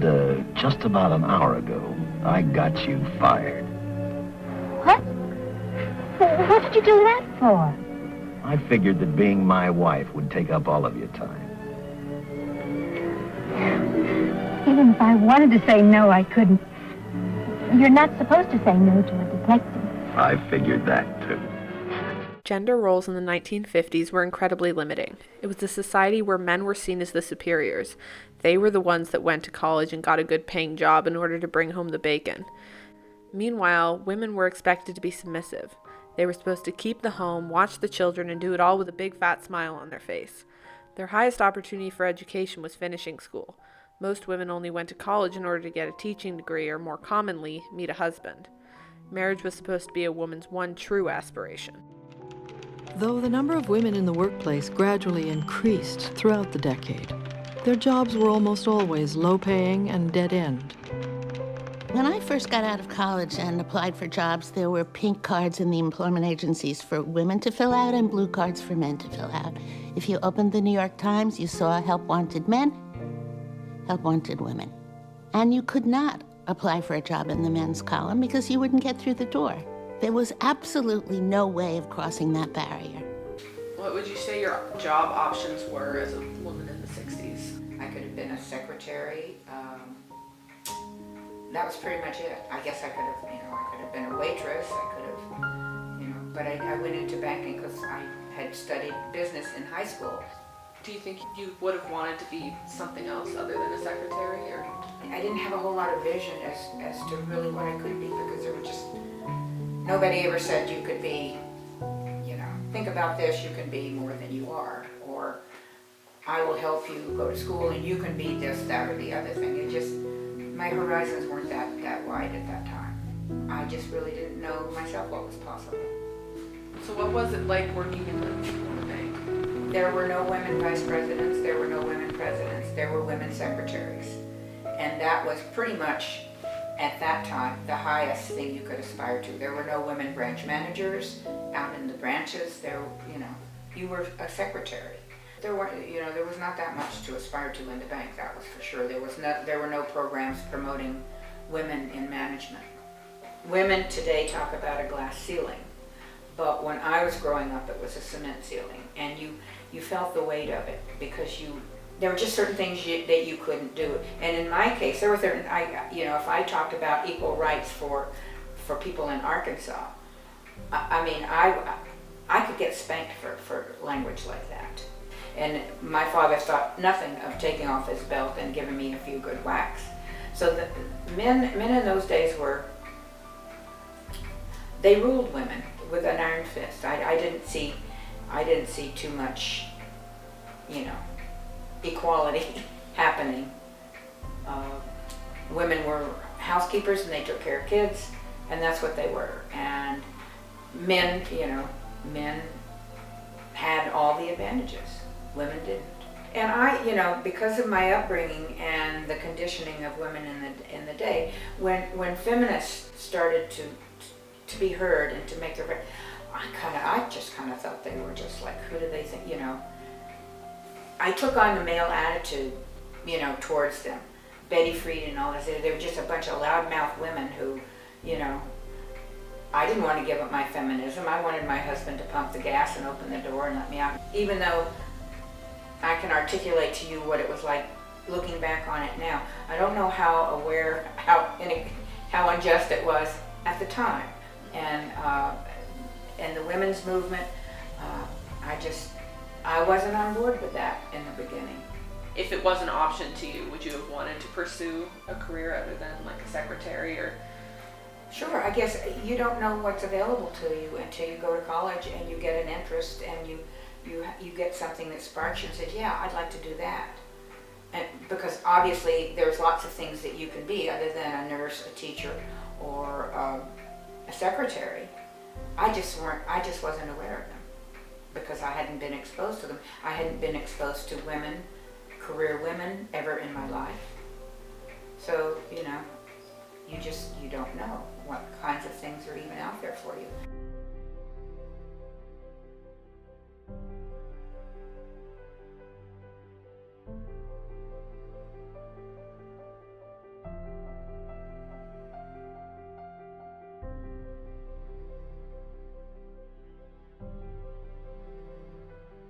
And just about an hour ago, I got you fired. What? What did you do that for? I figured that being my wife would take up all of your time. Even if I wanted to say no, I couldn't. You're not supposed to say no to a detective. I figured that, too. Gender roles in the 1950s were incredibly limiting. It was a society where men were seen as the superiors. They were the ones that went to college and got a good paying job in order to bring home the bacon. Meanwhile, women were expected to be submissive. They were supposed to keep the home, watch the children, and do it all with a big fat smile on their face. Their highest opportunity for education was finishing school. Most women only went to college in order to get a teaching degree or, more commonly, meet a husband. Marriage was supposed to be a woman's one true aspiration. Though the number of women in the workplace gradually increased throughout the decade, their jobs were almost always low-paying and dead-end. When I first got out of college and applied for jobs, there were pink cards in the employment agencies for women to fill out and blue cards for men to fill out. If you opened the New York Times, you saw help wanted men, help wanted women. And you could not apply for a job in the men's column because you wouldn't get through the door. There was absolutely no way of crossing that barrier. What would you say your job options were as a woman in the 60s? I could have been a secretary. That was pretty much it. I guess I could have been a waitress. I could have, but I went into banking because I had studied business in high school. Do you think you would have wanted to be something else other than a secretary? Or I didn't have a whole lot of vision as to really what I could be, because there were just, nobody ever said you could be, think about this, you can be more than you are, or I will help you go to school and you can be this, that, or the other thing. It just, my horizons weren't that wide at that time. I just really didn't know myself what was possible. So what was it like working in the bank? There were no women vice presidents, there were no women presidents, there were women secretaries. And that was pretty much, at that time, the highest thing you could aspire to. There were no women branch managers out in the branches. You were a secretary. There was not that much to aspire to in the bank, that was for sure. There were no programs promoting women in management. Women today talk about a glass ceiling, but when I was growing up, it was a cement ceiling, and you felt the weight of it because there were just certain things that you couldn't do. And in my case, there were certain, if I talked about equal rights for people in Arkansas, I could get spanked for language like that. And my father thought nothing of taking off his belt and giving me a few good whacks. So the men in those days they ruled women with an iron fist. I didn't see too much, equality happening. Women were housekeepers and they took care of kids, and that's what they were. And men had all the advantages. Women didn't. And I, because of my upbringing and the conditioning of women in the day, when feminists started to be heard and to make their, I just kind of thought they were just like, who do they think, I took on the male attitude, towards them. Betty Freed and all this, they were just a bunch of loudmouth women who, I didn't want to give up my feminism. I wanted my husband to pump the gas and open the door and let me out. Even though I can articulate to you what it was like looking back on it now, I don't know how unjust it was at the time. And the women's movement, I wasn't on board with that in the beginning. If it was an option to you, would you have wanted to pursue a career other than like a secretary or? Sure, I guess you don't know what's available to you until you go to college and you get an interest and you get something that sparks you and says, yeah, I'd like to do that. And because obviously there's lots of things that you can be other than a nurse, a teacher, or a secretary. I just wasn't aware of them because I hadn't been exposed to them. I hadn't been exposed to women, career women, ever in my life. So, you don't know what kinds of things are even out there for you.